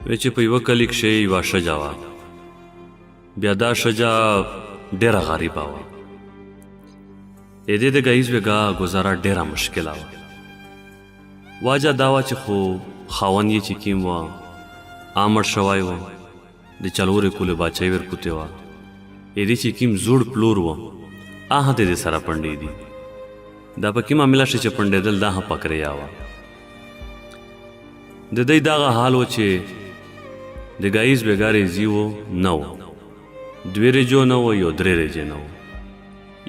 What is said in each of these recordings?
وی چې په یوه کلي کښې یوه ښځه وه. بیا دا ښځه ډېره غریبه وه. د دې د ګهیځ بېګا ګزاره ډېره مشکله وه. واجه دا وه چې خو خاوند یې چې کیم وه مړ شوی و، د چلورې کولې باچۍ ورکوتې وه. د دې چې کیم زوړ پلور و هغه د دې سره پنډېدي. دا په کومه معامله شي چې پنډېدل دا هم پکریا وه. د دوی دغه حال و چې د ګهیځ بېګا ریزي و نه و، 2 ریجو نه و یو 3 ریجې نه و.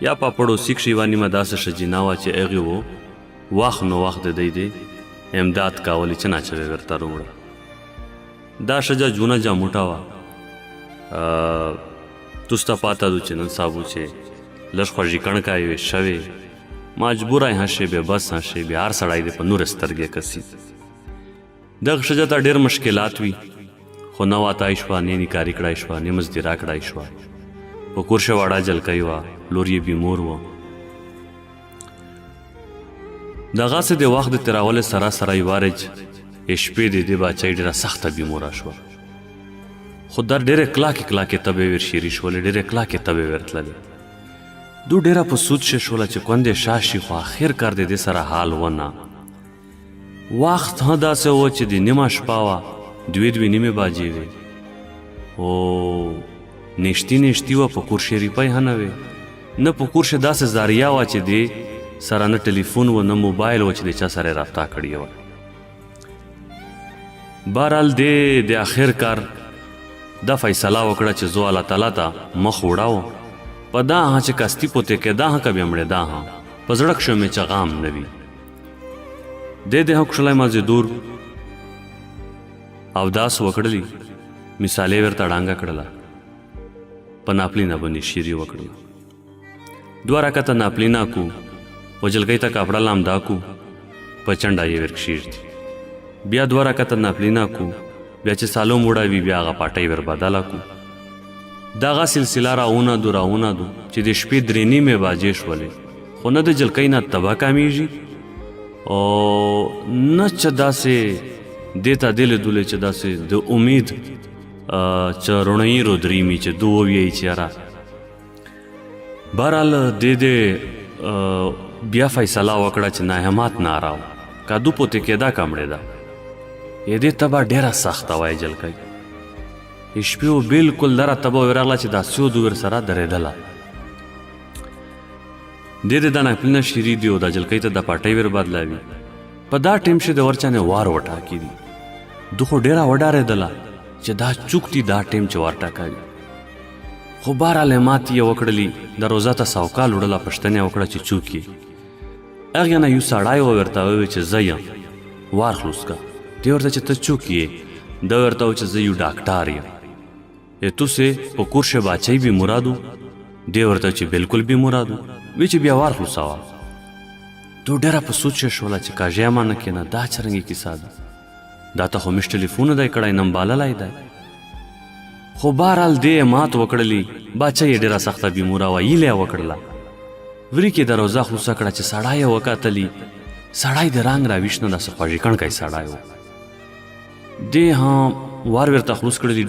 یا په پړوسي کښې یوه نیمه داسې ښځینه وه چې هغې و وخت نو وخت د دوی دی امداد کولې چې ناچوې ورته روړه. دا ښځه جونه جاموټه وه، توسته پاته دو چې نن سابو چې لږ خوږې کڼکای وې شوې مجبوره یې هشې بې بس هشې بیا هر سړی دې په نورې سترګې کسي. دغه ښځه ته ډېر مشکلات وي، خو نه واتای شوه، نه نکاري کړی شوه، نه مزدیرا کړی شوه. په کور شه واړه جلکۍ وه، لور یې بیمور وه. دغسې د وخت د تېرولو سره سره یوه ورځ شپې د دې باچۍ ډېره سخته بیموره شوه. خو دا ډېرې کلاکې تبې ورشیري شولې، ډېرې کلاکې تبې ورتللې. دو ډېره په سود شه شوله چې کندې شا شي، خو آخر کار د دې سره حال ونه. وخت هم داسې و چې د نیمه شپه وه، 2 نیمې باجې وې. او نشتي وه، په کور شریپۍ هم نه وې، نه په کور شه داسې زاریا وه چې دې سره نه ټلیفون و نه موبایل و چې د چا سره یې رابطه کړې وه. بهرحال دې د آخر کار دا فیصله وکړه چې زه الله تعالی ته مخ وړاو په دا ها چې کستی پوتې کېدا ها که بیا مړې دا ها په زړه کښې مې چې غام نه وي. دې دې کښلی مازدور اوداس وکړلي، مثالې ورته ړانګه کړله، په ناپلینه باندې شیري وکړله. 2 رکعته ناپلینا کو، و جلګۍ ته کاپړه لامدا کو، په چنډه یې ورکښېږدي. بیا 2 رکعته ناپلینا کو، بیا چې سالوم وړوي بیا هغه پاټۍ ور بدله کو. دغه سلسله راونهدو چې د شپې 3 نیمې باجې شولې، خو نه د جلکۍ نه تبه کمیږي او نه چې داسې دې ته دې لیدلې چې داسې د امید چې رڼایي رودریمي چې دو وویایي چې یاره. بهرحال دې بیا فیصله وکړه چې ناهمات ناراو که دو پوتې کېدا که مړېده. دې تبه ډېره سخته وای جلکۍ. شپې و بلکل دره تبه ورغله چې دا سیود ورسره درېدله. دې دا ناپلینه شیري دي او دا جلکۍ ته د پاټۍ ور بدلاوي. په دا ټیم چې د ورچانې وار وټاکي دي. دو خو ډېره وډارېدله چې دا چوک دي دا ټیم چې وار ټاکوي. خو بهرحال یې ماتې یې وکړلي، د روزه ته سوکال وړله، پوښتنه یې وکړه چې څوک یې. هغې نه یو سړی و ورته وویل چې زه یم، وار خلوص که. دې ورته چې ته څوک یې؟ ده ورته و چې زه یو ډاکټر یم. توسې په کور شه باچۍ بې مرادو؟ دې ورته چې بلکل بې مرادو. وی چې بیا وار خلوصوه. تو ډېره په سوچ شه شوله چې کاژیا مانه کېنه دا څرنګې کیسه ده، دا ته خو مش ټلیفون دی کړی، نم باللی دی. خو بهرحال دې مات وکړلي، باچۍ یې ډېره سخته بیموره وه، هیله یې وکړله. وریکې دروازه خلوصه کړه چې سړی یې وکتلي. سړی د رنګ راویښ نه، داسې خوږې کڼکی سړی و. دې هم وار ورته خلوص کړلي.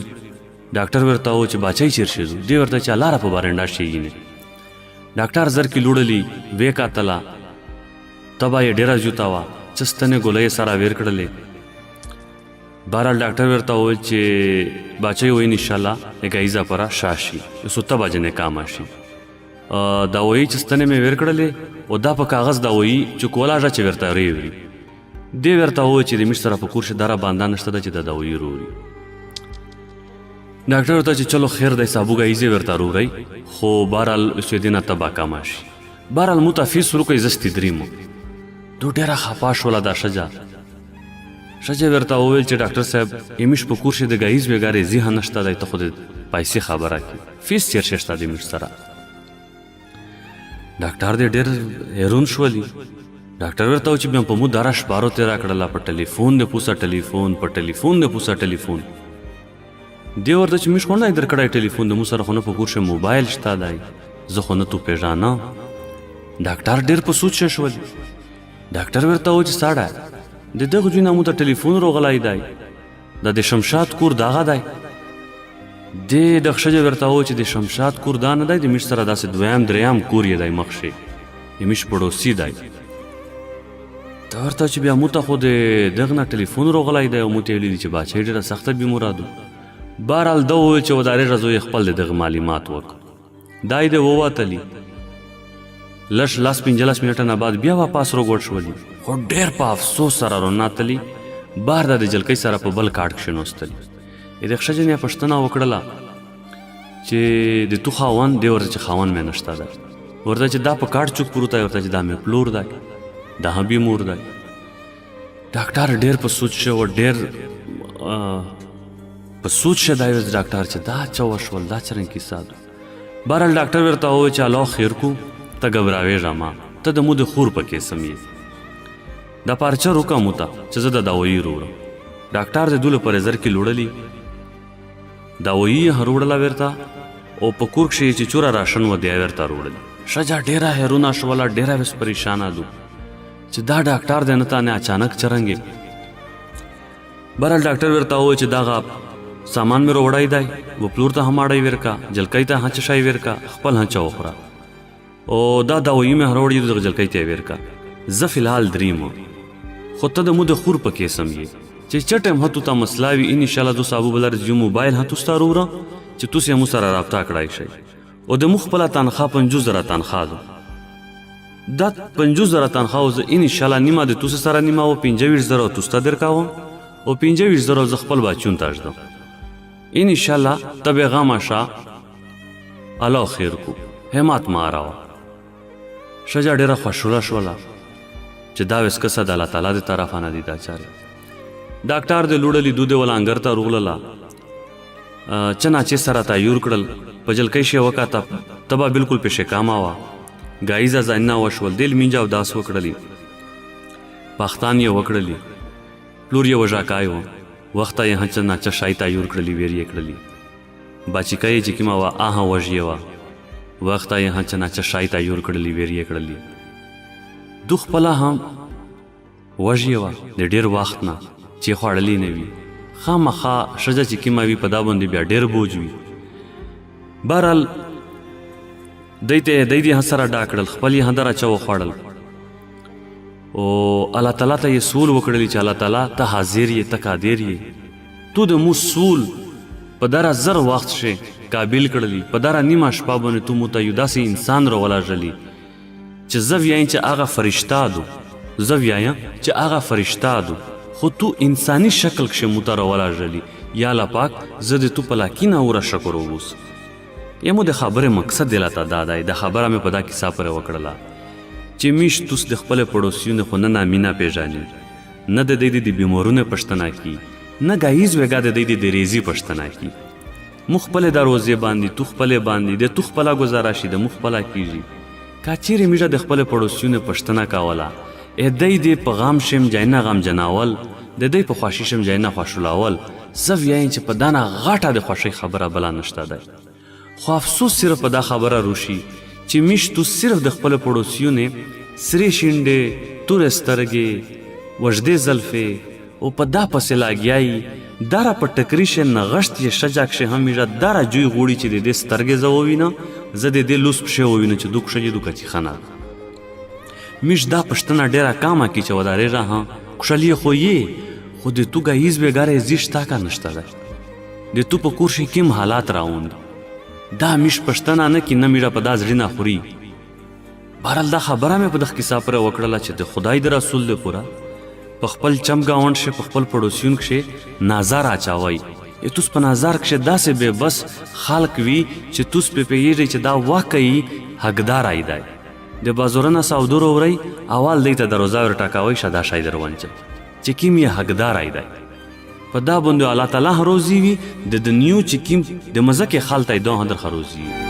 ډاکټر ورته و چې باچۍ چېر شې ځو؟ دې ورته چې لاره په بارنډه شېږینې. ډاکټر زر کې لوړلي، ویې کتله، تبه یې ډېره زیوته وه، څه ستنې ګولۍ یې سره ویر کړلې. بهرحال ډاکټر ورته وویل چې باچۍ وایي انشاءالله ګهیځه پره شا شي، 7 بجې کامه شي. دوايي چې ستنې مې ویر کړلې او دا په کاغذ دوايي چې کولاژه چې ورته ریوري. دې ورته وویل چې د مش سره په کور شه دره بانده نشته ده چې د دوايي روري. ډاکټر ورته چې چلو خیر دی صابو ګهیځې ورته رورئ، خو بهرحال چې دې نه تبه کمه شي. بهرحال مو ته فیس ورکوئ، زه ستدریمو. دو ډېره خفه شوله دا ښځه. ښځې ورته وویل چې ډاکټر صاحب یمیش په کور شه د ګهیځ بېګا ریزي هم نشته دی، ته خو د پیسې خبره کړې، فیس چېر شه شته د میش سره؟ ډاکټر دې ډېر حیرون شولي. ډاکټر ورته و چې بیا په مو دره شپارو تېره کړله، په ټلیفون دې پوسه ټلیفون، په ټلیفون دې پوسه ټلیفون. دې ورته چې میش خو نه در کړی ټلیفون، د مو سره خو نه په کور شه موبایل شته دی، زه خو نه تو پېژانه. ډاکټر ډېر په سوچ شه شولي. ډاکټر ورته و چې ساړه د دغه جوی نه مو ته ټلیفون روغلی دی، دا د شمشاد کور دغه دی دې د ښځې ورته وویل چې د شمشاد کور دا نه دی د میش سره داسې دویم دریم کور یې دی مخشې د میش پړوسي دی ته ورته چې بیا موته خو د دغه نه ټلیفون راغلی دی او موته یې ویلي دي چې باچۍ ډېره سخته بیمورادو بهرحال ده وویل چې ودارېږه زوی خپل د دغه معلومات وکړه دا یې د ووتلي لس 15 منټه نه بعد بیا واپس راګوټ شولي خو ډېر په افسوس سره راناتلي بهر د جلکۍ سره په بل کاټ کښېناستلي د ښځې نه یې پوښتنه وکړله چې د تو خاوند دی ورته چې خاوند مې نشته دی ورته چې دا په کاټ چوک پروت دی ورته چې دا مې پلور دی دا هم بیمور دی ډاکټر ډېر په سوچ شو ډېر په سوچ شه دی ډاکټر چې دا څه وشول دا څرنګه کیسه ده بهرحال ډاکټر ورته وویل چې الله خیر کو ته ګبراوېږه ما ته د مو د خور په قسم یې دا پارچه روکه مو ته چې زه د داوایي روړم ډاکټر د دوی په نظر کې لوړلي داوایي یې هروړله ورته او په کور کښې یې چې چوره راشن و دی ورته روړلي ښځه ډېره حیرونه شوله ډېره بس پریشانه دو چې دا ډاکټر دی نه تا نه اچانک څرنګې بهرحال ډاکټر ورته وویل چې دغه سامان مې راوړی دی و پلور ته هم اړی ورکه جلکۍ ته هڅه شی ورکه خپل هڅه وخوره او دا داوایي مې هروړي دغه جلکۍ ته یې ورکه زه فلحال دریم خو ته د مو د خور په قسم یې چې چټم هتو ته مسله وي انشاءالله دو صابو بلر جو موبایل هتو ستا روره چې تاسې مو سره رابطه کړی شئ او د مو خپله تنخوا 50,000 تنخوا ده دا 50,000 تنخوا زه انشاءالله نیمه د تاسې سره نیمه او 25,000 تاسو ته درکوم او 25,000 زه خپل بچون ته ږدم انشاءالله ته بېغمه شه الله خیر کو همت مه اړوه ښځه ډېره خوشحاله شوله چې دا وس کسه د الله تعالی د طرفه نه دي دا چارې ډاکټر د لوړلي دو د ول انګر ته روغلله چناچې سره تایور کړل په جلکۍ شی وکاته تبه بالکل پېښې کامه وه ګایزه ځانونه وشول دل مینجه او داس وکړلي پاختان یې وکړلي پلور یې وژاکای و وخته یې هڅه ناچه شای تایور کړلي ویر یې کړلي باچیکه یې چې کومه وه آها وژیې وه وخته یې هڅه ناچه شای تایور کړلي ویر یې کړلي دو خپله هم وژیې وه د ډېر وخت نه چې خوړلی نه وي خامخا ښځه چې کومه وي په دا باندې بیا ډېر بوج وي بهرحال دی ته دی دې سره ډا کړل خپل یې هندره چا وخوړل او الله تعالی ته یې سول وکړلی چې الله تعالی ته حاضر یې ته قادر یې تو د مو سول په دره زر وخت شي قابل کړلی په دره نیمه شپه باندې تو مو ته یو داسې انسان راولاږلی چې زه ویایم چې هغه فرشته دو زه ویایم چې هغه فرشته دو خو تو انساني شکل کښې مو ته راولاږلی یا الله پاک زه د تو په لاکینه اوره شکر ووس یمو د خبرې مقصد دلته دا دی د خبره مې په دا کیسه پورې وکړله چې میش توس د خپلې پړوسیو خو نه نامینه پېژني نه د دوی د بیمارونو پوښتنه کي نه ګایز وګا د دوی د ریزي پوښتنه کي مو خپلې دروازې باندې تو خپلې باندې د تو خپله ګزاره شي د مو خپله کېږي که چیرې میشه د خپلې پړوسیو پوښتنه کوله دوی دې په غم شم جای نه غم جناول د دوی په خوښي شم جای نه خوشحالول زه ویایم چې په دا نه غټه د خوښۍ خبره بله نشته دی خو افسوس صرف په دا خبره روشي چې میش تو صرف د خپلو پړوسیو نه سرې شینډې تورې سترګې وژدې زلفې او په دا پسې لاګیایي داره په ټکري شي نغښت یې ښځه کښې هم میژه داره جوی غوړي چې د دې سترګې زه ووینم زه د دې لوس پښې ووینم چې دو کښې دو کچې ښه نه میش دا پوښتنه ډېره کامه کي چې ودارېږه ها خوشحالي خو یې خو د تو ګایز بېګاره زی شته که نشته دی د تو په کور شي کوم حالات راوند دا میش پوښتنه نه کي نه میړه په دا زړه نه خوري بهرحال دا خبره مې په دغه کیسه پورې وکړله چې د خدای د رسول د پوره په خپل چم ګاونډ شي په خپل پړوسیون کښې نظر اچوئ توس په نظر کښې داسې بې بس خلق وي چې توس پې پوهېږئ چې دا واقعي حقداری دی د بازارونه سودو راوړئ اول دی ته دروازه ورټکوئ شه دا شی در ونچئ چې کوم یې حقداری دی په دا باندې الله تعالی روزي وي د دنیو چې کوم د مزه کې خلط دی دا هم درخه روزي وي